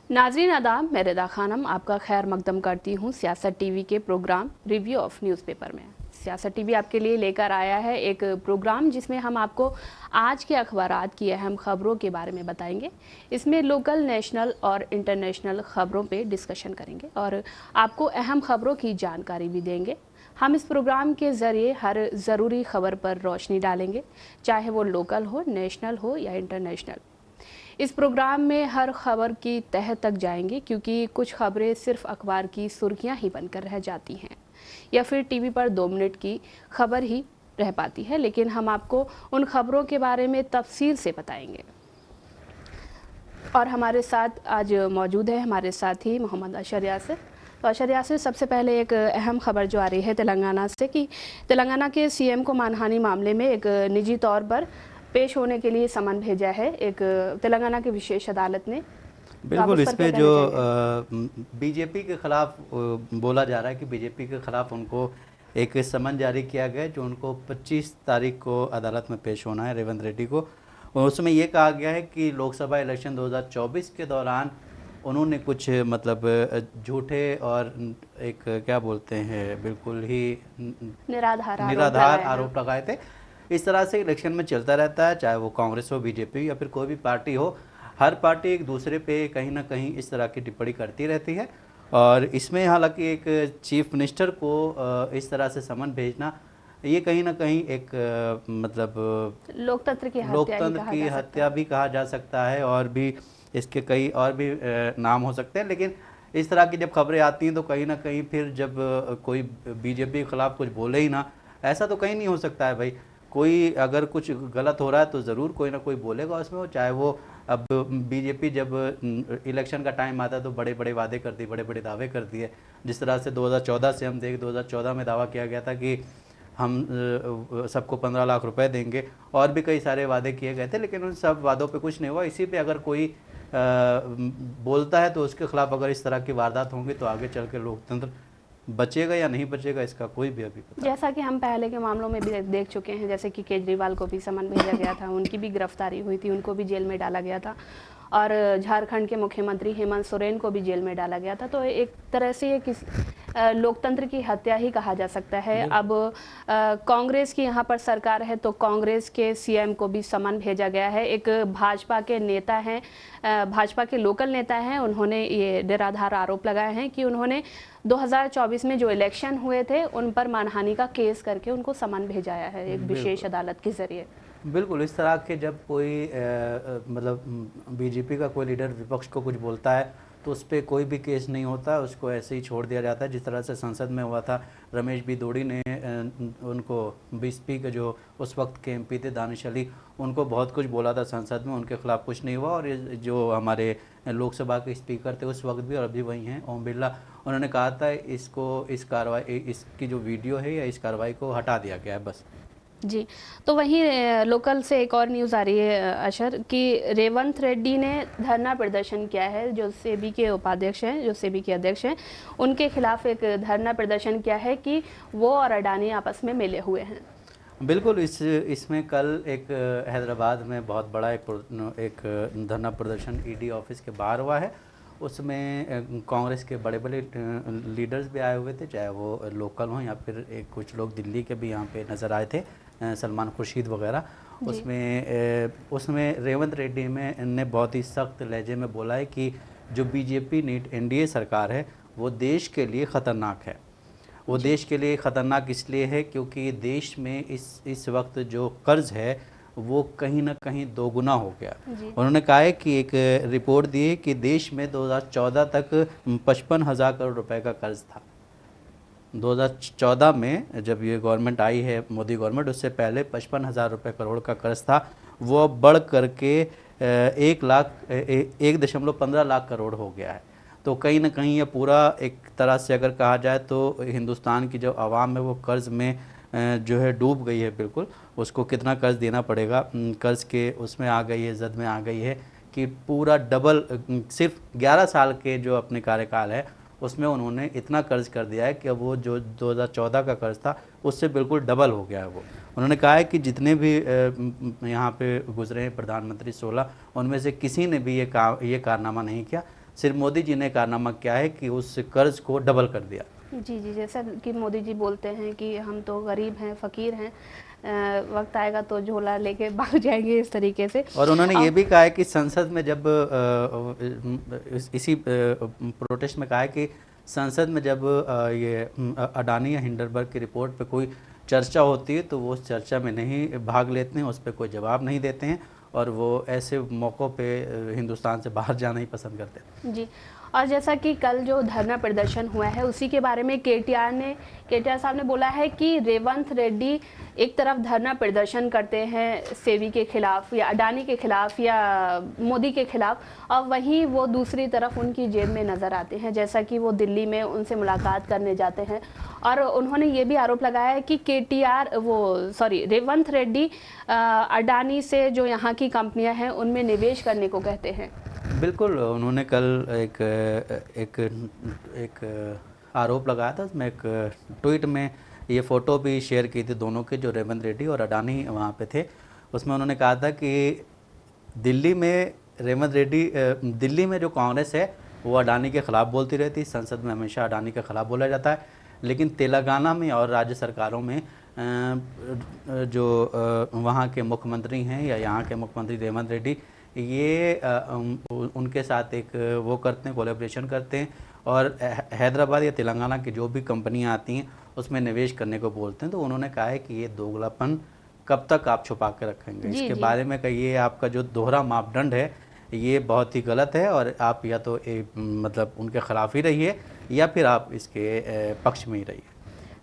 नाजरीन आदाब, मैं रिदा खानम आपका खैर मकदम करती हूँ सियासत टीवी के प्रोग्राम रिव्यू ऑफ न्यूज़पेपर में। सियासत टीवी आपके लिए लेकर आया है एक प्रोग्राम जिसमें हम आपको आज के अखबारात की अहम खबरों के बारे में बताएंगे। इसमें लोकल, नेशनल और इंटरनेशनल खबरों पे डिस्कशन करेंगे और आपको अहम खबरों की जानकारी भी देंगे। हम इस प्रोग्राम के ज़रिए हर ज़रूरी खबर पर रोशनी डालेंगे, चाहे वो लोकल हो, नेशनल हो या इंटरनेशनल। इस प्रोग्राम में हर खबर की तह तक जाएंगे, क्योंकि कुछ खबरें सिर्फ अखबार की सुर्खियां ही बनकर रह जाती हैं या फिर टीवी पर 2 मिनट की खबर ही रह पाती है, लेकिन हम आपको उन खबरों के बारे में तफसील से बताएंगे। और हमारे साथ आज मौजूद है हमारे साथी मोहम्मद अशर यासिर। तो अशर यासिर, सबसे पहले एक अहम खबर जो आ रही है तेलंगाना से कि तेलंगाना के सीएम को मानहानि मामले में एक निजी तौर पर पेश होने के लिए समन भेजा है एक तेलंगाना की विशेष अदालत ने। बिल्कुल, इस पे जो बीजेपी के खिलाफ बोला जा रहा है कि बीजेपी के खिलाफ उनको एक समन जारी किया गया जो उनको 25 तारीख को अदालत में पेश होना है, रेवंत रेड्डी को। और उसमें ये कहा गया है कि लोकसभा इलेक्शन 2024 के दौरान उन्होंने कुछ मतलब झूठे और एक क्या बोलते हैं बिल्कुल ही निराधार आरोप लगाए थे। इस तरह से इलेक्शन में चलता रहता है, चाहे वो कांग्रेस हो, बीजेपी या फिर कोई भी पार्टी हो। हर पार्टी एक दूसरे पे कहीं ना कहीं इस तरह की टिप्पणी करती रहती है। और इसमें हालांकि एक चीफ मिनिस्टर को इस तरह से समन भेजना, ये कहीं ना कहीं एक मतलब लोकतंत्र की हत्या भी कहा जा सकता है। और भी इसके कई और भी नाम हो सकते हैं। लेकिन इस तरह की जब खबरें आती हैं तो कहीं ना कहीं फिर जब कोई बीजेपी के खिलाफ कुछ बोले ही ना, ऐसा तो कहीं नहीं हो सकता है भाई। कोई अगर कुछ गलत हो रहा है तो ज़रूर कोई ना कोई बोलेगा उसमें, चाहे वो अब बीजेपी जब इलेक्शन का टाइम आता है तो बड़े बड़े वादे करती है, बड़े बड़े दावे करती है। जिस तरह से 2014 से हम 2014 में दावा किया गया था कि हम सबको 15 लाख रुपए देंगे, और भी कई सारे वादे किए गए थे, लेकिन उन सब वादों पे कुछ नहीं हुआ। इसी पे अगर कोई बोलता है तो उसके खिलाफ अगर इस तरह की वारदात होंगी तो आगे चल के लोकतंत्र बचेगा या नहीं बचेगा, इसका कोई भी अभी पता। जैसा कि हम पहले के मामलों में भी देख चुके हैं, जैसे कि केजरीवाल को भी समन भेजा गया था, उनकी भी गिरफ्तारी हुई थी, उनको भी जेल में डाला गया था। और झारखंड के मुख्यमंत्री हेमंत सोरेन को भी जेल में डाला गया था। तो एक तरह से ये लोकतंत्र की हत्या ही कहा जा सकता है। अब कांग्रेस की यहाँ पर सरकार है तो कांग्रेस के सीएम को भी समन भेजा गया है। एक भाजपा के नेता हैं, भाजपा के लोकल नेता हैं, उन्होंने ये निराधार आरोप लगाए हैं कि उन्होंने 2024 में जो इलेक्शन हुए थे उन पर मानहानि का केस करके उनको समन भेजाया है एक विशेष अदालत के जरिए। बिल्कुल, इस तरह के जब कोई मतलब बीजेपी का कोई लीडर विपक्ष को कुछ बोलता है तो उस पर कोई भी केस नहीं होता, उसको ऐसे ही छोड़ दिया जाता है। जिस तरह से संसद में हुआ था, रमेश बी दोड़ी ने उनको बीएसपी के जो उस वक्त के एमपी थे दानिश अली, उनको बहुत कुछ बोला था संसद में, उनके खिलाफ कुछ नहीं हुआ। और जो हमारे लोकसभा के स्पीकर थे उस वक्त भी और अभी वही हैं, ओम बिरला, उन्होंने कहा था इस कार्रवाई, इसकी जो वीडियो है या इस कार्रवाई को हटा दिया गया है बस। जी, तो वहीं लोकल से एक और न्यूज़ आ रही है अशर कि रेवंत रेड्डी ने धरना प्रदर्शन किया है। जो सेबी के उपाध्यक्ष हैं, जो सेबी के अध्यक्ष हैं, उनके खिलाफ एक धरना प्रदर्शन किया है कि वो और अडानी आपस में मिले हुए हैं। बिल्कुल, इसमें कल एक हैदराबाद में बहुत बड़ा एक धरना प्रदर्शन ईडी ऑफिस के बाहर हुआ है। उसमें कांग्रेस के बड़े बड़े लीडर्स भी आए हुए थे, चाहे वो लोकल हों या फिर कुछ लोग दिल्ली के भी यहाँ पे नज़र आए थे, सलमान खुर्शीद वगैरह। उसमें रेवंत रेड्डी ने बहुत ही सख्त लहजे में बोला है कि जो बीजेपी नीट एनडीए सरकार है वो देश के लिए ख़तरनाक है। वो देश के लिए ख़तरनाक इसलिए है क्योंकि देश में इस वक्त जो कर्ज़ है वो कहीं ना कहीं दोगुना हो गया। उन्होंने कहा है कि एक रिपोर्ट दी है कि देश में 2014 तक 55,000 करोड़ रुपए का कर्ज था। 2014 में जब ये गवर्नमेंट आई है, मोदी गवर्नमेंट, उससे पहले 55,000 रुपये करोड़ का कर्ज था। वो अब बढ़ करके 1.15 लाख करोड़ हो गया है। तो कहीं ना कहीं ये पूरा एक तरह से अगर कहा जाए तो हिंदुस्तान की जो आवाम है वो कर्ज़ में जो है डूब गई है। बिल्कुल, उसको कितना कर्ज देना पड़ेगा, कर्ज के उसमें आ गई है, जद में आ गई है कि पूरा डबल, सिर्फ 11 साल के जो अपने कार्यकाल है उसमें उन्होंने इतना कर्ज कर दिया है कि अब वो जो 2014 का कर्ज था उससे बिल्कुल डबल हो गया है वो। उन्होंने कहा है कि जितने भी यहाँ पे गुजरे हैं प्रधानमंत्री 16, उनमें से किसी ने भी ये कारनामा नहीं किया। सिर्फ मोदी जी ने कारनामा क्या है कि उस कर्ज को डबल कर दिया। जी जी, जैसा कि मोदी जी बोलते हैं कि हम तो गरीब हैं, फ़कीर हैं, वक्त आएगा तो झोला लेके भाग जाएंगे, इस तरीके से। और उन्होंने ये भी कहा है कि संसद में जब इसी प्रोटेस्ट में कहा है कि संसद में जब ये अडानी या हिंडनबर्ग की रिपोर्ट पे कोई चर्चा होती है तो वो उस चर्चा में नहीं भाग लेते हैं, उस पर कोई जवाब नहीं देते हैं और वो ऐसे मौक़ों पे हिंदुस्तान से बाहर जाना ही पसंद करते हैं। जी, और जैसा कि कल जो धरना प्रदर्शन हुआ है उसी के बारे में केटीआर साहब ने बोला है कि रेवंत रेड्डी एक तरफ धरना प्रदर्शन करते हैं सेवी के खिलाफ या अडानी के खिलाफ या मोदी के खिलाफ, और वहीं वो दूसरी तरफ उनकी जेब में नज़र आते हैं, जैसा कि वो दिल्ली में उनसे मुलाकात करने जाते हैं। और उन्होंने ये भी आरोप लगाया है कि रेवंत रेड्डी अडानी से जो यहाँ की कंपनियाँ हैं उनमें निवेश करने को कहते हैं। बिल्कुल, उन्होंने कल एक आरोप लगाया था, उसमें एक ट्वीट में ये फ़ोटो भी शेयर की थी दोनों के, जो रेवंत रेड्डी और अडानी वहाँ पे थे। उसमें उन्होंने कहा था कि दिल्ली में रेवंत रेड्डी दिल्ली में जो कांग्रेस है वो अडानी के ख़िलाफ़ बोलती रहती, संसद में हमेशा अडानी के ख़िलाफ़ बोला जाता है, लेकिन तेलंगाना में और राज्य सरकारों में जो वहाँ के मुख्यमंत्री हैं या यहाँ के मुख्यमंत्री रेवंत रेड्डी ये उनके साथ एक वो करते हैं, कोलैबोरेशन करते हैं और हैदराबाद या तेलंगाना की जो भी कंपनियां आती हैं उसमें निवेश करने को बोलते हैं। तो उन्होंने कहा है कि ये दोगलापन कब तक आप छुपा के रखेंगे, इसके बारे में कहिए। आपका जो दोहरा मापदंड है ये बहुत ही गलत है और आप या तो मतलब उनके खिलाफ ही रहिए या फिर आप इसके पक्ष में ही रहिए।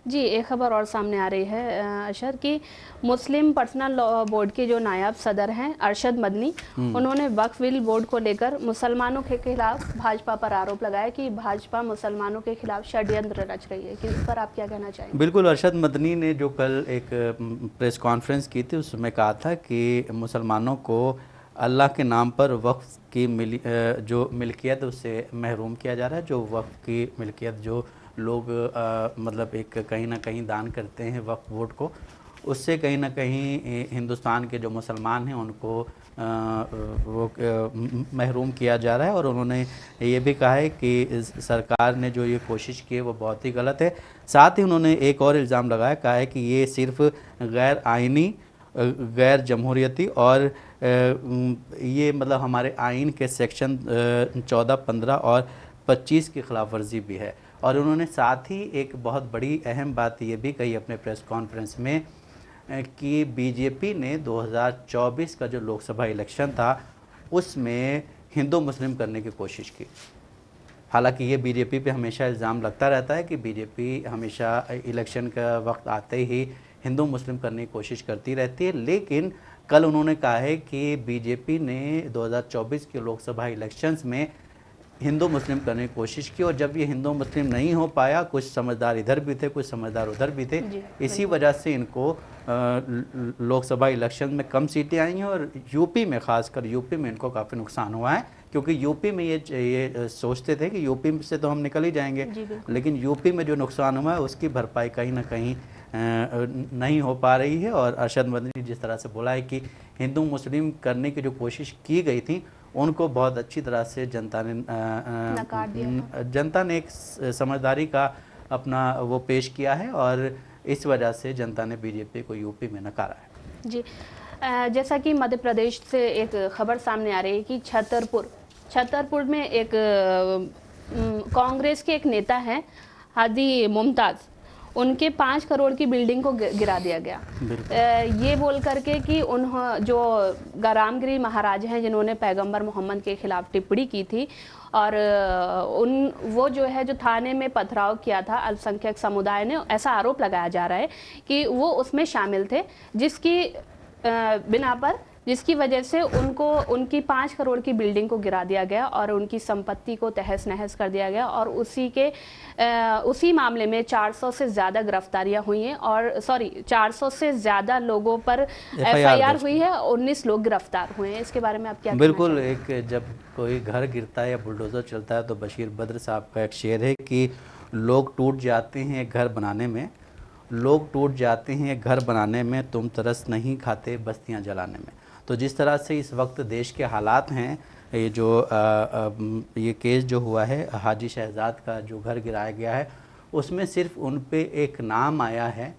जी, एक खबर और सामने आ रही है अरशद कि मुस्लिम पर्सनल लॉ बोर्ड के जो नायब सदर हैं अरशद मदनी, उन्होंने वक्फ बिल बोर्ड को लेकर मुसलमानों के खिलाफ भाजपा पर आरोप लगाया कि भाजपा मुसलमानों के खिलाफ षड्यंत्र रच रही है, कि इस पर आप क्या कहना चाहेंगे? बिल्कुल, अरशद मदनी ने जो कल एक प्रेस कॉन्फ्रेंस की थी उसमें कहा था कि मुसलमानों को अल्लाह के नाम पर वक्फ की जो मिल्कियत उससे महरूम किया जा रहा है। जो वक्फ की मिल्कियत जो लोग मतलब एक कहीं ना कहीं दान करते हैं वक्फ बोर्ड को, उससे कहीं ना कहीं हिंदुस्तान के जो मुसलमान हैं उनको वो महरूम किया जा रहा है। और उन्होंने ये भी कहा है कि सरकार ने जो ये कोशिश की है वो बहुत ही गलत है। साथ ही उन्होंने एक और इल्ज़ाम लगाया, कहा है कि ये सिर्फ गैर आइनी, गैर जमहूरियती और ये मतलब हमारे आइन के सेक्शन 14, 15 और 25 की खिलाफ वर्जी भी है। और उन्होंने साथ ही एक बहुत बड़ी अहम बात ये भी कही अपने प्रेस कॉन्फ्रेंस में कि बीजेपी ने 2024 का जो लोकसभा इलेक्शन था उसमें हिंदू मुस्लिम करने की कोशिश की। हालांकि ये बीजेपी पे हमेशा इल्ज़ाम लगता रहता है कि बीजेपी हमेशा इलेक्शन का वक्त आते ही हिंदू मुस्लिम करने की कोशिश करती रहती है, लेकिन कल उन्होंने कहा है कि बीजेपी ने 2024 के लोकसभा इलेक्शंस में हिंदू मुस्लिम करने की कोशिश की और जब ये हिंदू मुस्लिम नहीं हो पाया, कुछ समझदार इधर भी थे, कुछ समझदार उधर भी थे, इसी वजह से इनको लोकसभा इलेक्शन में कम सीटें आई हैं। और यूपी में, खासकर यूपी में इनको काफ़ी नुकसान हुआ है, क्योंकि यूपी में ये सोचते थे कि यूपी से तो हम निकल ही जाएंगे, लेकिन यूपी में जो नुकसान हुआ है उसकी भरपाई कहीं ना कहीं नहीं हो पा रही है। और अरशद मदनी जिस तरह से बोला है कि हिंदू मुस्लिम करने की जो कोशिश की गई थी उनको बहुत अच्छी तरह से जनता ने एक समझदारी का अपना वो पेश किया है और इस वजह से जनता ने बीजेपी को यूपी में नकारा है। जी, जैसा कि मध्य प्रदेश से एक खबर सामने आ रही है कि छतरपुर में एक कांग्रेस के एक नेता हैं हादी मुमताज़, उनके 5 करोड़ की बिल्डिंग को गिरा दिया गया, ये बोल करके कि जो रामगिरी महाराज हैं जिन्होंने पैगंबर मोहम्मद के खिलाफ टिप्पणी की थी और वो जो है जो थाने में पथराव किया था अल्पसंख्यक समुदाय ने, ऐसा आरोप लगाया जा रहा है कि वो उसमें शामिल थे, जिसकी वजह से उनकी 5 करोड़ की बिल्डिंग को गिरा दिया गया और उनकी संपत्ति को तहस नहस कर दिया गया। और उसी मामले में 400 से ज़्यादा गिरफ्तारियां हुई हैं और 400 से ज़्यादा लोगों पर FIR हुई है, 19 लोग गिरफ्तार हुए हैं। इसके बारे में आप क्या कहना बिल्कुल, एक जब कोई घर गिरता है या बुलडोज़र चलता है तो बशीर बद्र साहब का एक शेर है कि लोग टूट जाते हैं घर बनाने में, लोग टूट जाते हैं घर बनाने में, तुम तरस नहीं खाते बस्तियां जलाने में। तो जिस तरह से इस वक्त देश के हालात हैं, ये जो ये केस जो हुआ है हाजी शहजाद का जो घर गिराया गया है, उसमें सिर्फ उन पे एक नाम आया है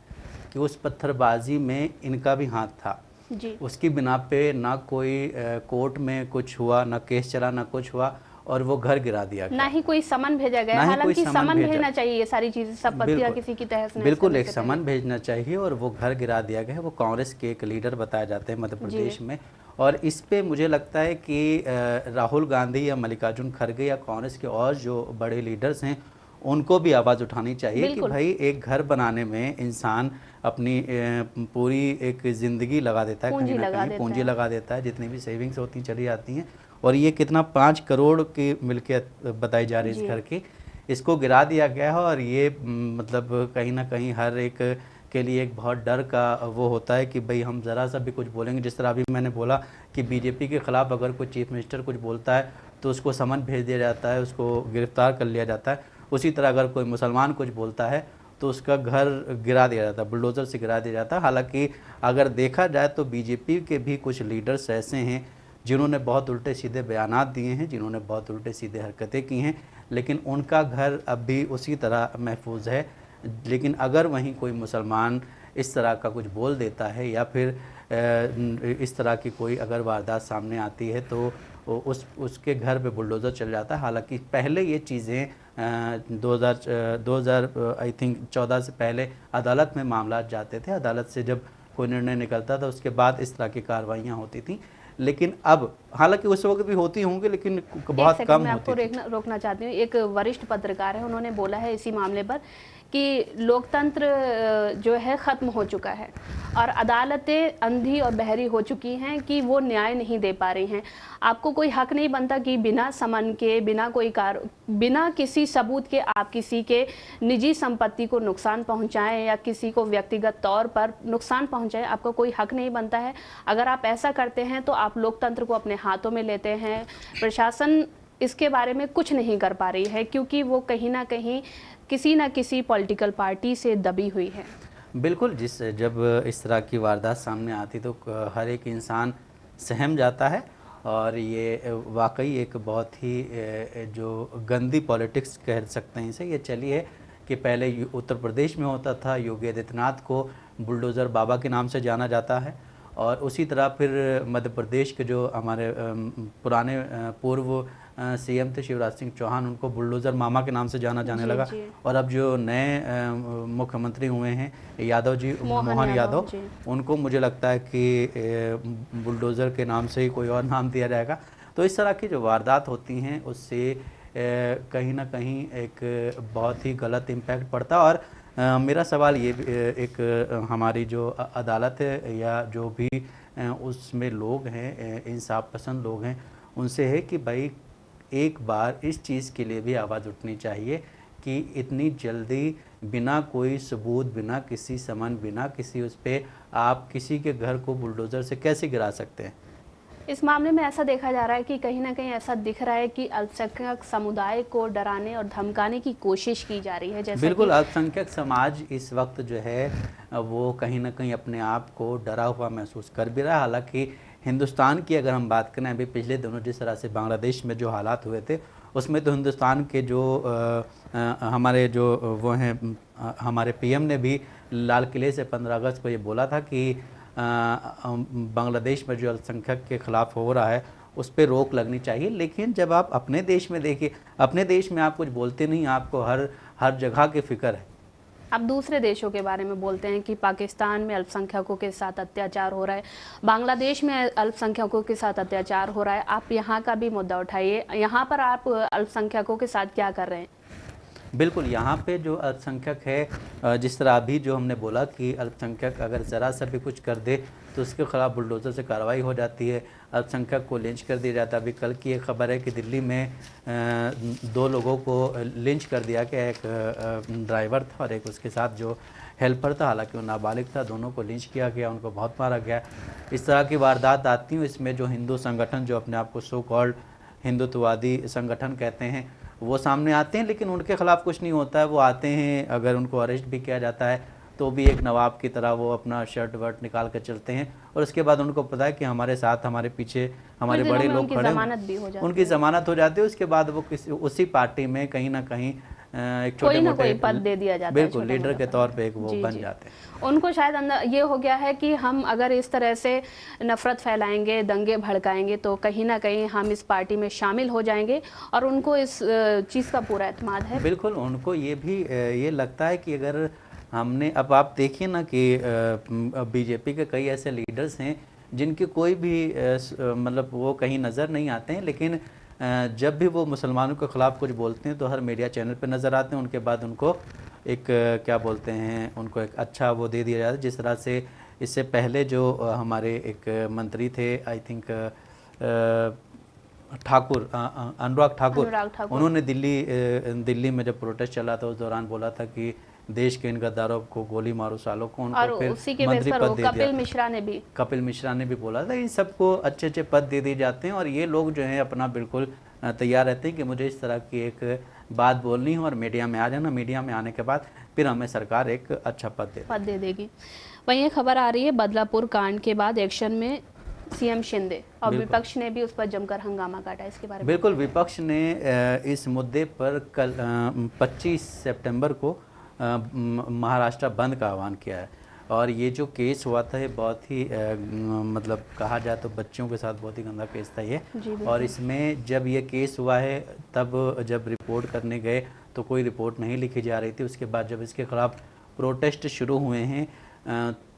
कि उस पत्थरबाजी में इनका भी हाथ था जी। उसकी बिना पे ना कोई कोर्ट में कुछ हुआ, ना केस चला, ना कुछ हुआ, और वो घर गिरा दिया गया। ना ही कोई समन भेजा गया, हालांकि समन भेजना चाहिए, ये सारी चीज़ें संपत्तियां किसी की तहस नहस बिल्कुल एक समन भेजना चाहिए, और वो घर गिरा दिया गया है। वो कांग्रेस के एक लीडर बताए जाते हैं मध्य प्रदेश में, और इस पे मुझे लगता है कि राहुल गांधी या मल्लिकार्जुन खड़गे या कांग्रेस के और जो बड़े लीडर्स हैं उनको भी आवाज़ उठानी चाहिए कि भाई एक घर बनाने में इंसान अपनी पूरी एक ज़िंदगी लगा देता है, कहीं ना कहीं पूंजी लगा देता है, जितनी भी सेविंग्स होती चली जाती हैं, और ये कितना 5 करोड़ की मिल्कियत बताई जा रही है इस घर की, इसको गिरा दिया गया है। और ये मतलब कहीं ना कहीं हर एक के लिए एक बहुत डर का वो होता है कि भाई हम ज़रा सा भी कुछ बोलेंगे, जिस तरह अभी मैंने बोला कि बीजेपी के ख़िलाफ़ अगर कोई चीफ मिनिस्टर कुछ बोलता है तो उसको समन भेज दिया जाता है, उसको गिरफ्तार कर लिया जाता है। उसी तरह अगर कोई मुसलमान कुछ बोलता है तो उसका घर गिरा दिया जाता है, बुलडोज़र से गिरा दिया जाता है। हालांकि अगर देखा जाए तो बीजेपी के भी कुछ लीडर्स ऐसे हैं जिन्होंने बहुत उल्टे सीधे बयानात दिए हैं, जिन्होंने बहुत उल्टे सीधे हरकतें की हैं, लेकिन उनका घर अब भी उसी तरह महफूज है। लेकिन अगर वहीं कोई मुसलमान इस तरह का कुछ बोल देता है या फिर इस तरह की कोई अगर वारदात सामने आती है तो उसके घर पे बुलडोज़र चल जाता है। हालांकि पहले ये चीज़ें 2000 आई थिंक 14 से पहले अदालत में मामला जाते थे, अदालत से जब कोई निर्णय निकलता था उसके बाद इस तरह की कार्रवाइयाँ होती थी। लेकिन अब हालांकि उस वक्त भी होती होंगी लेकिन बहुत कम मैं होती आपको रोकना चाहती हूँ। एक वरिष्ठ पत्रकार है, उन्होंने बोला है इसी मामले पर कि लोकतंत्र जो है ख़त्म हो चुका है और अदालतें अंधी और बहरी हो चुकी हैं कि वो न्याय नहीं दे पा रही हैं। आपको कोई हक नहीं बनता कि बिना समन के, बिना किसी सबूत के आप किसी के निजी संपत्ति को नुकसान पहुंचाएं या किसी को व्यक्तिगत तौर पर नुकसान पहुंचाएं। आपका कोई हक नहीं बनता है। अगर आप ऐसा करते हैं तो आप लोकतंत्र को अपने हाथों में लेते हैं। प्रशासन इसके बारे में कुछ नहीं कर पा रही है क्योंकि वो कहीं ना कहीं किसी न किसी पॉलिटिकल पार्टी से दबी हुई है। बिल्कुल, जब इस तरह की वारदात सामने आती तो हर एक इंसान सहम जाता है, और ये वाकई एक बहुत ही जो गंदी पॉलिटिक्स कह सकते हैं इसे ये चली है कि पहले उत्तर प्रदेश में होता था, योगी आदित्यनाथ को बुलडोज़र बाबा के नाम से जाना जाता है, और उसी तरह फिर मध्य प्रदेश के जो हमारे पुराने पूर्व सीएम थे शिवराज सिंह चौहान, उनको बुलडोज़र मामा के नाम से जाना जाने लगा। और अब जो नए मुख्यमंत्री हुए हैं यादव जी, मोहन यादव, उनको मुझे लगता है कि बुलडोज़र के नाम से ही कोई और नाम दिया जाएगा। तो इस तरह की जो वारदात होती हैं उससे कहीं ना कहीं एक बहुत ही गलत इम्पैक्ट पड़ता। और मेरा सवाल ये एक हमारी जो अदालत है या जो भी उसमें लोग हैं, इंसाफ पसंद लोग हैं, उनसे है कि भाई एक बार इस चीज़ के लिए भी आवाज़ उठनी चाहिए कि इतनी जल्दी बिना कोई सबूत, बिना किसी समन, बिना किसी उस पर आप किसी के घर को बुलडोज़र से कैसे गिरा सकते हैं। इस मामले में ऐसा देखा जा रहा है कि कहीं ना कहीं ऐसा दिख रहा है कि अल्पसंख्यक समुदाय को डराने और धमकाने की कोशिश की जा रही है। जैसे बिल्कुल, अल्पसंख्यक समाज इस वक्त जो है वो कहीं ना कहीं अपने आप को डरा हुआ महसूस कर भी रहा है। हालांकि हिंदुस्तान की अगर हम बात करें, अभी पिछले दिनों जिस तरह से बांग्लादेश में जो हालात हुए थे उसमें तो हिंदुस्तान के जो हमारे जो वो हैं हमारे पीएम ने भी लाल किले से 15 अगस्त को ये बोला था कि बांग्लादेश में जो अल्पसंख्यक के ख़िलाफ़ हो रहा है उस पर रोक लगनी चाहिए। लेकिन जब आप अपने देश में देखिए, अपने देश में आप कुछ बोलते नहीं, आपको हर जगह की फ़िक्र है। अब दूसरे देशों के बारे में बोलते हैं कि पाकिस्तान में अल्पसंख्यकों के साथ अत्याचार हो रहा है, बांग्लादेश में अल्पसंख्यकों के साथ अत्याचार हो रहा है। आप यहाँ का भी मुद्दा उठाइए, यहाँ पर आप अल्पसंख्यकों के साथ क्या कर रहे हैं। बिल्कुल, यहाँ पे जो अल्पसंख्यक है, जिस तरह अभी जो हमने बोला कि अल्पसंख्यक अगर ज़रा सा भी कुछ कर दे तो उसके ख़िलाफ़ बुलडोज़र से कार्रवाई हो जाती है, अल्पसंख्यक को लिंच कर दिया जाता है। अभी कल की एक ख़बर है कि दिल्ली में 2 लोगों को लिंच कर दिया गया, एक ड्राइवर था और एक उसके साथ जो हेल्पर था, हालांकि वो नाबालिग था, दोनों को लिंच किया गया, उनको बहुत मारा गया। इस तरह की वारदात आती हैं, इसमें जो हिंदू संगठन जो अपने आप को सो कॉल्ड हिंदुत्ववादी संगठन कहते हैं वो सामने आते हैं, लेकिन उनके ख़िलाफ़ कुछ नहीं होता है। वो आते हैं, अगर उनको अरेस्ट भी किया जाता है तो भी एक नवाब की तरह वो अपना शर्ट वर्ट निकाल कर चलते हैं, और उसके बाद उनको पता है कि हमारे साथ हमारे पीछे हमारे बड़े लोग खड़े हैं, उनकी ज़मानत हो जाती है। उसके बाद वो किसी उसी पार्टी में कहीं ना कहीं एक छोटे मोटे पद दे दिया जाता है, बिल्कुल लीडर के तौर पे एक वो बन जाते हैं। उनको शायद अंदर ये हो गया है कि हम अगर इस तरह से नफरत फैलाएंगे, दंगे भड़काएंगे, तो कहीं ना कहीं हम इस पार्टी में शामिल हो जाएंगे, और उनको इस चीज़ का पूरा एतमाद है। बिल्कुल, उनको ये भी ये लगता है कि अगर हमने, अब आप देखिए ना कि बीजेपी के कई ऐसे लीडर्स हैं जिनके कोई भी मतलब वो कहीं नज़र नहीं आते हैं, लेकिन जब भी वो मुसलमानों के ख़िलाफ़ कुछ बोलते हैं तो हर मीडिया चैनल पे नज़र आते हैं। उनके बाद उनको एक क्या बोलते हैं, उनको एक अच्छा वो दे दिया जाता है। जिस तरह से इससे पहले जो हमारे एक मंत्री थे, आई थिंक ठाकुर, अनुराग ठाकुर, उन्होंने दिल्ली में जब प्रोटेस्ट चला था उस दौरान बोला था कि देश के इन गद्दारों को गोली मारो सालों को, उनको फिर मंत्री पद दे दिया। कपिल मिश्रा ने भी बोला था। इन सबको अच्छे अच्छे पद दे दिए जाते हैं, और ये लोग जो हैं अपना बिल्कुल तैयार रहते हैं कि मुझे इस तरह की एक बात बोलनी है और मीडिया में आ जाना, मीडिया में आने के बाद फिर हमें सरकार एक अच्छा पद दे देगी। वहीं ये खबर आ रही है बदलापुर कांड के बाद एक्शन में सीएम शिंदे, और विपक्ष ने भी उस पर जमकर हंगामा काटा। इसके बारे में बिल्कुल, विपक्ष ने इस मुद्दे पर कल 25 सितंबर को महाराष्ट्र बंद का आह्वान किया है। और ये जो केस हुआ था ये बहुत ही मतलब कहा जाए तो बच्चों के साथ बहुत ही गंदा केस था ये। और इसमें जब ये केस हुआ है तब जब रिपोर्ट करने गए तो कोई रिपोर्ट नहीं लिखी जा रही थी। उसके बाद जब इसके खिलाफ प्रोटेस्ट शुरू हुए हैं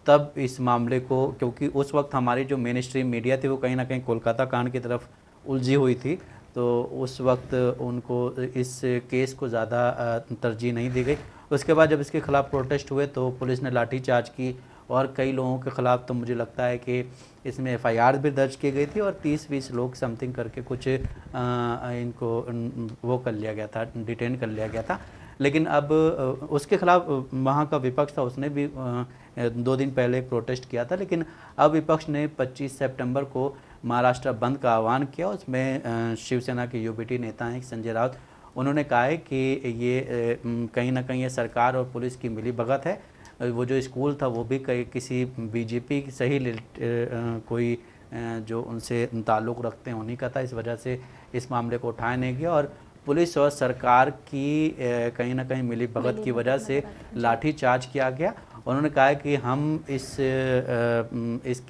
तब इस मामले को, क्योंकि उस वक्त हमारी जो मेन स्ट्रीम मीडिया थी वो कहीं ना कहीं कोलकाता कांड की तरफ उलझी हुई थी, तो उस वक्त उनको इस केस को ज़्यादा तरजीह नहीं दी गई। उसके बाद जब इसके खिलाफ प्रोटेस्ट हुए तो पुलिस ने लाठीचार्ज की, और कई लोगों के ख़िलाफ़ तो मुझे लगता है कि इसमें एफआईआर भी दर्ज की गई थी, और 30-20 लोग समथिंग करके कुछ इनको वो कर लिया गया था, डिटेन कर लिया गया था। लेकिन अब उसके खिलाफ वहाँ का विपक्ष था, उसने भी 2 दिन पहले प्रोटेस्ट किया था। लेकिन अब विपक्ष ने 25 सितंबर को महाराष्ट्र बंद का आह्वान किया। उसमें शिवसेना के यूबीटी नेता हैं संजय राउत, उन्होंने कहा है कि ये कहीं ना कहीं ये सरकार और पुलिस की मिलीभगत है। वो जो स्कूल था वो भी किसी बीजेपी से ही कोई जो उनसे ताल्लुक़ रखते हैं उन्हीं का था, इस वजह से इस मामले को उठाया नहीं गया। और पुलिस और सरकार की कहीं ना कहीं मिलीभगत की वजह से लाठीचार्ज किया गया। उन्होंने कहा है कि हम इस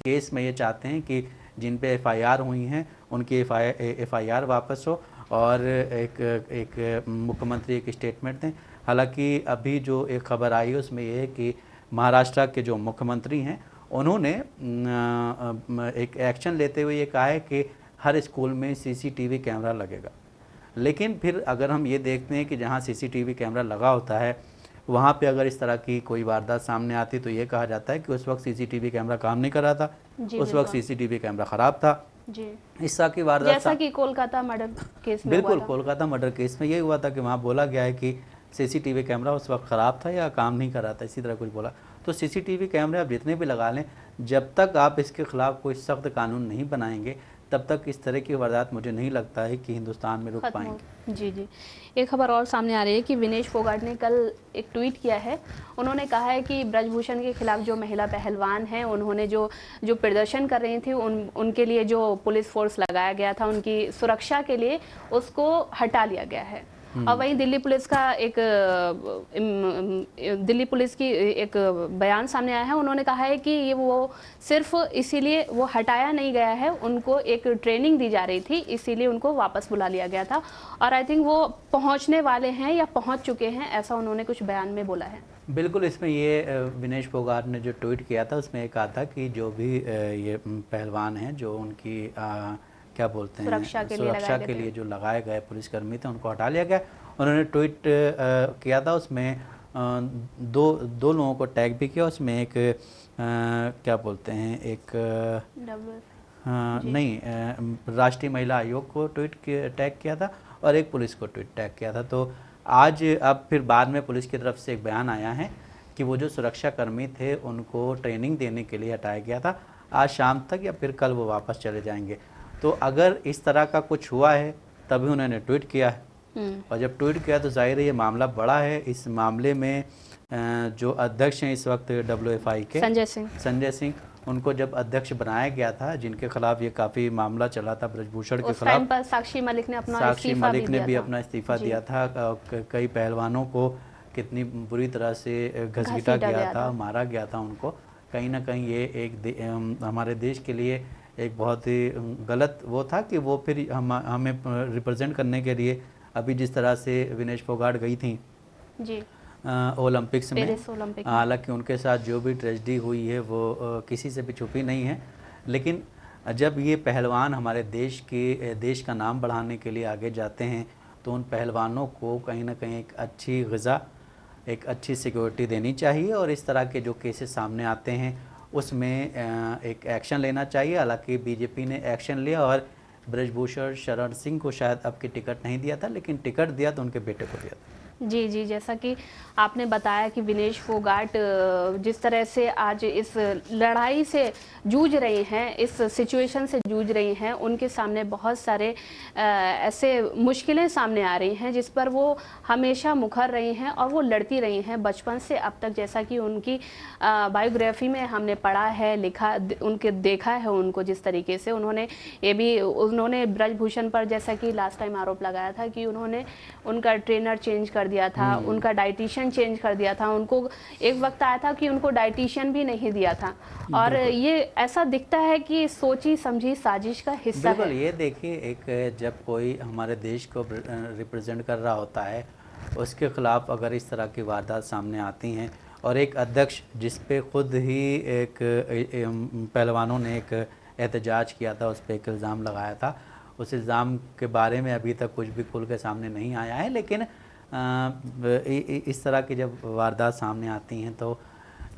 केस में ये चाहते हैं कि जिन पे एफआईआर हुई हैं उनकी एफआईआर वापस हो, और एक मुख्यमंत्री एक स्टेटमेंट दें। हालांकि अभी जो एक खबर आई है उसमें ये है कि महाराष्ट्र के जो मुख्यमंत्री हैं उन्होंने एक एक्शन लेते हुए ये कहा है कि हर स्कूल में सीसीटीवी कैमरा लगेगा। लेकिन फिर अगर हम ये देखते हैं कि जहाँ सीसीटीवी कैमरा लगा होता है वहाँ पे अगर इस तरह की कोई वारदात सामने आती तो ये कहा जाता है कि उस वक्त सीसीटीवी कैमरा काम नहीं कर रहा था, उस वक्त सीसीटीवी कैमरा ख़राब था। इस तरह की वारदात जैसा कि कोलकाता मर्डर केस में बिल्कुल कोलकाता मर्डर केस में ये हुआ था कि वहाँ बोला गया है कि सीसीटीवी कैमरा उस वक्त ख़राब था या काम नहीं कर रहा था, इसी तरह कुछ बोला। तो सीसीटीवी कैमरे आप जितने भी लगा लें, जब तक आप इसके खिलाफ कोई सख्त कानून नहीं बनाएंगे तब तक इस तरह की वारदात मुझे नहीं लगता है कि हिंदुस्तान में रुक पाएंगे। जी। एक खबर और सामने आ रही है कि विनेश फोगाट ने कल एक ट्वीट किया है। उन्होंने कहा है कि ब्रजभूषण के खिलाफ जो महिला पहलवान हैं उन्होंने जो प्रदर्शन कर रही थी उनके लिए जो पुलिस फोर्स लगाया गया था उनकी सुरक्षा के लिए, उसको हटा लिया गया है। और वहीं दिल्ली पुलिस की एक बयान सामने आया है। उन्होंने कहा है कि ये वो सिर्फ इसीलिए वो हटाया नहीं गया है, उनको एक ट्रेनिंग दी जा रही थी इसीलिए उनको वापस बुला लिया गया था, और आई थिंक वो पहुंचने वाले हैं या पहुंच चुके हैं, ऐसा उन्होंने कुछ बयान में बोला है। बिल्कुल, इसमें ये विनेश फोगाट ने जो ट्वीट किया था उसमें एक कहा था कि जो भी ये पहलवान हैं जो उनकी क्या बोलते हैं सुरक्षा के लिए जो लगाए गए पुलिसकर्मी थे उनको हटा लिया गया। उन्होंने ट्वीट किया था, उसमें दो लोगों को टैग भी किया। उसमें एक क्या बोलते हैं एक राष्ट्रीय महिला आयोग को टैग किया था और एक पुलिस को टैग किया था। तो आज अब फिर बाद में पुलिस की तरफ से एक बयान आया है कि वो जो सुरक्षा कर्मी थे उनको ट्रेनिंग देने के लिए हटाया गया था। आज शाम तक या फिर कल वो वापस चले जाएंगे। तो अगर इस तरह का कुछ हुआ है तभी उन्होंने ट्वीट किया है, और जब ट्वीट किया तो जाहिर है ये मामला बड़ा है। इस मामले में जो अध्यक्ष हैं इस वक्त WFI के संजय सिंह, उनको जब अध्यक्ष बनाया गया था, जिनके खिलाफ ये काफ़ी मामला चला था ब्रजभूषण के खिलाफ, साक्षी मलिक ने भी अपना इस्तीफा दिया था। कई पहलवानों को कितनी बुरी तरह से घसीटा गया था, मारा गया था उनको। कहीं ना कहीं ये एक हमारे देश के लिए एक बहुत ही गलत वो था कि वो फिर हमें रिप्रेजेंट करने के लिए अभी जिस तरह से विनेश फोगाट गई थी जी ओलंपिक्स में, हालांकि उनके साथ जो भी ट्रेजेडी हुई है वो किसी से भी छुपी नहीं है, लेकिन जब ये पहलवान हमारे देश का नाम बढ़ाने के लिए आगे जाते हैं तो उन पहलवानों को कहीं ना कहीं एक अच्छी ग़िज़ा, एक अच्छी सिक्योरिटी देनी चाहिए और इस तरह के जो केसेस सामने आते हैं उसमें एक एक्शन लेना चाहिए। हालांकि बीजेपी ने एक्शन लिया और ब्रजभूषण शरण सिंह को शायद अब की टिकट नहीं दिया था, लेकिन टिकट दिया तो उनके बेटे को दिया था। जी, जैसा कि आपने बताया कि विनेश फोगाट जिस तरह से आज इस लड़ाई से जूझ रही हैं, इस सिचुएशन से जूझ रही हैं, उनके सामने बहुत सारे ऐसे मुश्किलें सामने आ रही हैं जिस पर वो हमेशा मुखर रही हैं और वो लड़ती रही हैं बचपन से अब तक। जैसा कि उनकी बायोग्राफी में हमने पढ़ा है, लिखा, उनके देखा है उनको जिस तरीके से उन्होंने ब्रजभूषण पर जैसा कि लास्ट टाइम आरोप लगाया था कि उन्होंने उनका ट्रेनर चेंज कर दिया था, उनका डाइटिशियन चेंज कर दिया था, उनको एक वक्त आया था कि उनको डाइटिशियन भी नहीं दिया था। और ये ऐसा दिखता है कि सोची समझी साजिश का हिस्सा है। ये देखिए, एक जब कोई हमारे देश को रिप्रेजेंट कर रहा होता है उसके खिलाफ अगर इस तरह की वारदात सामने आती हैं और एक अध्यक्ष जिस पे खुद ही एक पहलवानों ने एक एहतजाज किया था, उस पर एक इल्ज़ाम लगाया था, उस इल्ज़ाम के बारे में अभी तक कुछ भी खुल के सामने नहीं आया है, लेकिन इस तरह की जब वारदात सामने आती हैं तो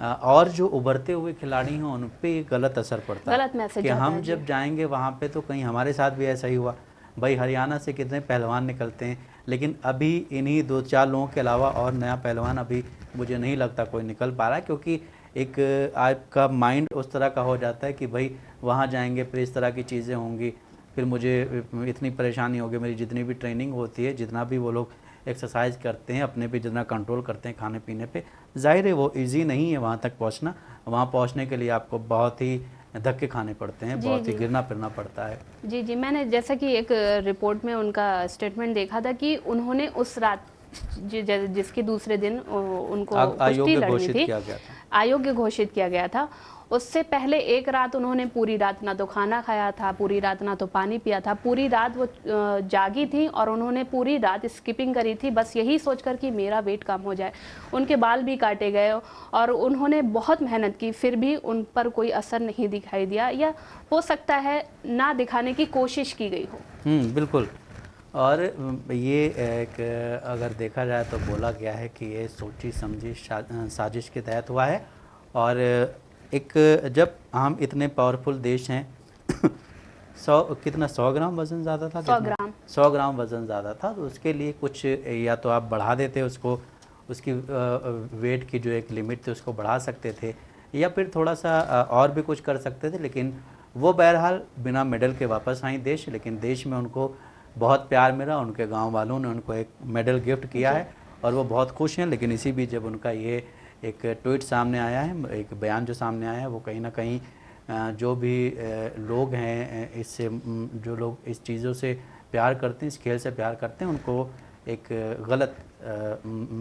और जो उभरते हुए खिलाड़ी हैं उन पे गलत असर पड़ता है कि हम जब जाएंगे वहाँ पे तो कहीं हमारे साथ भी ऐसा ही हुआ। भाई हरियाणा से कितने पहलवान निकलते हैं, लेकिन अभी इन्हीं 2-4 लोगों के अलावा और नया पहलवान अभी मुझे नहीं लगता कोई निकल पा रहा है, क्योंकि एक आपका माइंड उस तरह का हो जाता है कि भाई वहाँ जाएंगे फिर इस तरह की चीज़ें होंगी, फिर मुझे इतनी परेशानी होगी, मेरी जितनी भी ट्रेनिंग होती है, जितना भी वो लोग एक्सरसाइज करते हैं, अपने पे जितना कंट्रोल करते हैं खाने पीने पे, जाहिर है वो इजी नहीं है वहाँ तक पहुँचना। वहाँ पहुँचने के लिए आपको बहुत ही धक्के खाने पड़ते हैं, बहुत ही गिरना फिरना पड़ता है। जी, मैंने जैसा कि एक रिपोर्ट में उनका स्टेटमेंट देखा था कि उन्होंने उस रात जिसके दूसरे दिन उनको कुश्ती लड़नी थी, अयोग्य घोषित किया गया था, उससे पहले एक रात उन्होंने पूरी रात ना तो खाना खाया था, पूरी रात ना तो पानी पिया था, पूरी रात वो जागी थी और उन्होंने पूरी रात स्किपिंग करी थी, बस यही सोचकर कि मेरा वेट कम हो जाए। उनके बाल भी काटे गए और उन्होंने बहुत मेहनत की, फिर भी उन पर कोई असर नहीं दिखाई दिया, या हो सकता है ना दिखाने की कोशिश की गई हो। बिल्कुल। और ये एक अगर देखा जाए तो बोला गया है कि ये सोची समझी साजिश के तहत हुआ है। और एक जब हम इतने पावरफुल देश हैं 100 ग्राम वज़न ज़्यादा था, 100 ग्राम वज़न ज़्यादा था, तो उसके लिए कुछ या तो आप बढ़ा देते उसको, उसकी वेट की जो एक लिमिट थी उसको बढ़ा सकते थे, या फिर थोड़ा सा और भी कुछ कर सकते थे, लेकिन वो बहरहाल बिना मेडल के वापस आई देश। लेकिन देश में उनको बहुत प्यार मिला, उनके गांव वालों ने उनको एक मेडल गिफ्ट किया है और वो बहुत खुश हैं। लेकिन इसी बीच जब उनका ये एक ट्वीट सामने आया है, एक बयान जो सामने आया है, वो कहीं ना कहीं जो भी लोग हैं इससे, जो लोग इस चीज़ों से प्यार करते हैं, इस खेल से प्यार करते हैं, उनको एक गलत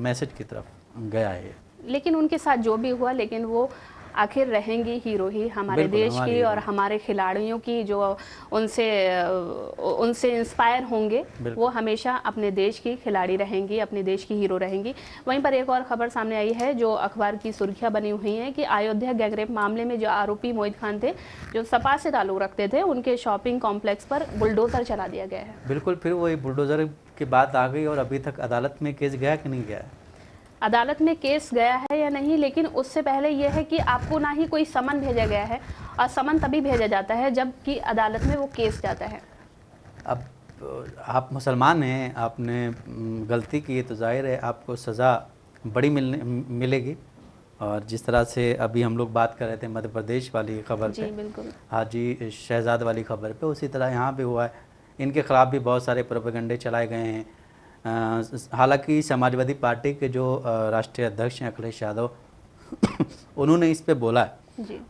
मैसेज की तरफ गया है। लेकिन उनके साथ जो भी हुआ, लेकिन वो आखिर रहेंगी हीरो ही हमारे देश की और हमारे खिलाड़ियों की, जो उनसे इंस्पायर होंगे, वो हमेशा अपने देश की खिलाड़ी रहेंगी, अपने देश की हीरो रहेंगी। वहीं पर एक और खबर सामने आई है जो अखबार की सुर्खियां बनी हुई हैं कि अयोध्या गैंगरेप मामले में जो आरोपी मोहित खान थे, जो सपा से ताल्लुक रखते थे, उनके शॉपिंग कॉम्प्लेक्स पर बुलडोजर चला दिया गया है। बिल्कुल, फिर वही बुलडोजर की बात आ गई और अभी तक अदालत में केस गया कि नहीं गया? अदालत में केस गया है या नहीं, लेकिन उससे पहले यह है कि आपको ना ही कोई समन भेजा गया है, और समन तभी भेजा जाता है जबकि अदालत में वो केस जाता है। अब आप मुसलमान हैं, आपने गलती की तो जाहिर है आपको सज़ा बड़ी मिलेगी। और जिस तरह से अभी हम लोग बात कर रहे थे मध्य प्रदेश वाली खबर पे, बिल्कुल हाजी शहजाद वाली खबर पे, उसी तरह यहाँ भी हुआ है। इनके ख़िलाफ़ भी बहुत सारे प्रोपेगेंडे चलाए गए हैं हालांकि समाजवादी पार्टी के जो राष्ट्रीय अध्यक्ष हैं अखिलेश यादव उन्होंने इस पे बोला है।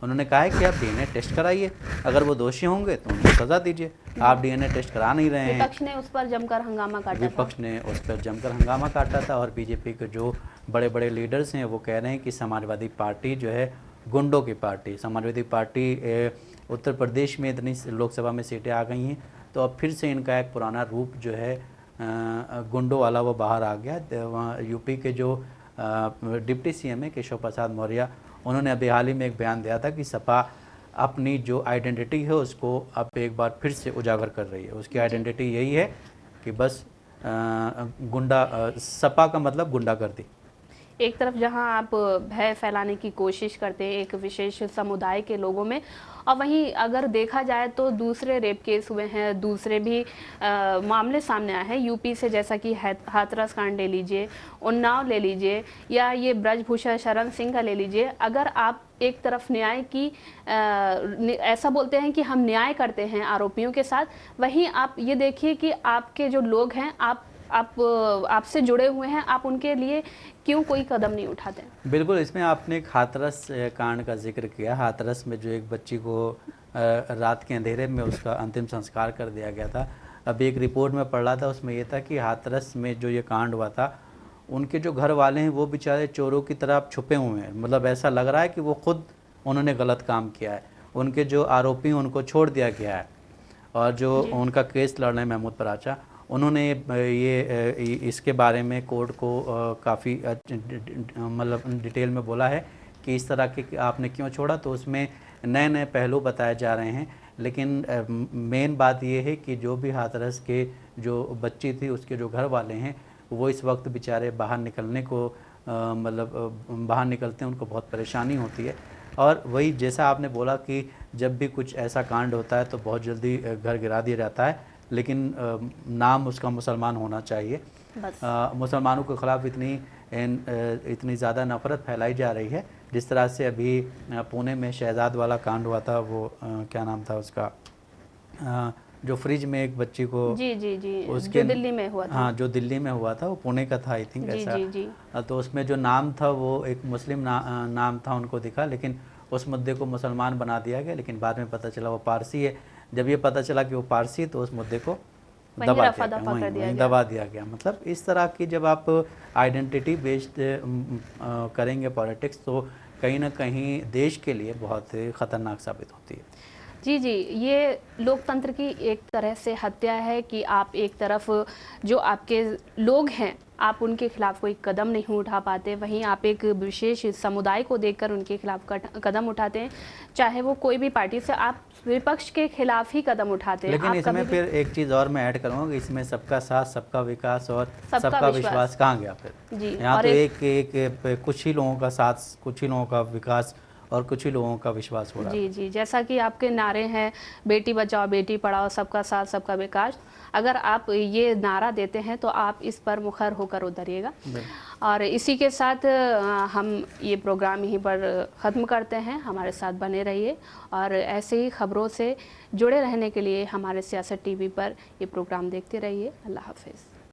उन्होंने कहा है कि आप डीएनए टेस्ट कराइए, अगर वो दोषी होंगे तो उनको सजा दीजिए, आप डीएनए टेस्ट करा नहीं रहे हैं। विपक्ष ने उस पर जमकर हंगामा काटा था। विपक्ष ने उस पर जमकर हंगामा काटा था और बीजेपी के जो बड़े बड़े लीडर्स हैं वो कह रहे हैं कि समाजवादी पार्टी जो है गुंडों की पार्टी। समाजवादी पार्टी उत्तर प्रदेश में इतनी लोकसभा में सीटें आ गई हैं तो अब फिर से इनका एक पुराना रूप जो है गुंडों वाला वो बाहर आ गया। वहाँ यूपी के जो डिप्टी सीएम है केशव प्रसाद मौर्य, उन्होंने अभी हाल ही में एक बयान दिया था कि सपा अपनी जो आइडेंटिटी है उसको अब एक बार फिर से उजागर कर रही है। उसकी आइडेंटिटी यही है कि बस गुंडा, सपा का मतलब गुंडागर्दी। एक तरफ जहां आप भय फैलाने की कोशिश करते हैं एक विशेष समुदाय के लोगों में, और वहीं अगर देखा जाए तो दूसरे रेप केस हुए हैं, दूसरे भी मामले सामने आए हैं यूपी से, जैसा कि हाथरस कांड ले लीजिए, उन्नाव ले लीजिए, या ये ब्रजभूषण शरण सिंह का ले लीजिए। अगर आप एक तरफ न्याय की ऐसा बोलते हैं कि हम न्याय करते हैं आरोपियों के साथ, वहीं आप ये देखिए कि आपके जो लोग हैं, आपसे जुड़े हुए हैं, आप उनके लिए क्यों कोई कदम नहीं उठाते? बिल्कुल, इसमें आपने एक हाथरस कांड का जिक्र किया। हाथरस में जो एक बच्ची को रात के अंधेरे में उसका अंतिम संस्कार कर दिया गया था। अभी एक रिपोर्ट में पढ़ रहा था, उसमें यह था कि हाथरस में जो ये कांड हुआ था, उनके जो घर वाले हैं वो बेचारे चोरों की तरह छुपे हुए हैं। मतलब ऐसा लग रहा है कि वो खुद उन्होंने गलत काम किया है। उनके जो आरोपी हैं उनको छोड़ दिया गया है, और जो उनका केस लड़ रहे हैं महमूद पराचा, उन्होंने ये इसके बारे में कोर्ट को काफ़ी मतलब डिटेल में बोला है कि इस तरह के आपने क्यों छोड़ा। तो उसमें नए नए पहलू बताए जा रहे हैं, लेकिन मेन बात ये है कि जो भी हाथरस के जो बच्ची थी उसके जो घर वाले हैं वो इस वक्त बेचारे बाहर निकलने को मतलब बाहर निकलते हैं उनको बहुत परेशानी होती है। और वही जैसा आपने बोला कि जब भी कुछ ऐसा कांड होता है तो बहुत जल्दी घर गिरा दिया जाता है, लेकिन नाम उसका मुसलमान होना चाहिए। मुसलमानों के ख़िलाफ़ इतनी ज़्यादा नफ़रत फैलाई जा रही है। जिस तरह से अभी पुणे में शहजाद वाला कांड हुआ था, वो क्या नाम था उसका, जो फ्रिज में एक बच्ची को उसके जो दिल्ली में हुआ था। हाँ, जो दिल्ली में हुआ था, वो पुणे का था आई थिंक ऐसा। तो उसमें जो नाम था वो एक मुस्लिम नाम था उनको दिखा, लेकिन उस मुद्दे को मुसलमान बना दिया गया, लेकिन बाद में पता चला वो पारसी है। जब ये पता चला कि वो पारसी, तो उस मुद्दे को दबा दिया गया। मतलब इस तरह की जब आप आइडेंटिटी बेस्ड करेंगे पॉलिटिक्स, तो कहीं ना कहीं देश के लिए बहुत ख़तरनाक साबित होती है। जी, ये लोकतंत्र की एक तरह से हत्या है कि आप एक तरफ जो आपके लोग हैं आप उनके खिलाफ कोई कदम नहीं उठा पाते, वहीं आप एक विशेष समुदाय को देखकर उनके खिलाफ कदम उठाते हैं, चाहे वो कोई भी पार्टी से। आप विपक्ष के खिलाफ ही कदम उठाते हैं। लेकिन इसमें फिर एक चीज़ और मैं ऐड करूँगा, इसमें सबका साथ, सबका विकास और सबका विश्वास कहाँ गया फिर? यहाँ तो एक कुछ ही लोगों का साथ, कुछ ही लोगों का विकास और कुछ ही लोगों का विश्वास हो रहा है। जी, जैसा कि आपके नारे हैं बेटी बचाओ बेटी पढ़ाओ, सबका साथ सबका विकास, अगर आप ये नारा देते हैं तो आप इस पर मुखर होकर उतरिएगा। और इसी के साथ हम ये प्रोग्राम यहीं पर ख़त्म करते हैं। हमारे साथ बने रहिए और ऐसे ही खबरों से जुड़े रहने के लिए हमारे सियासत टीवी पर ये प्रोग्राम देखते रहिए। अल्लाह हाफिज़।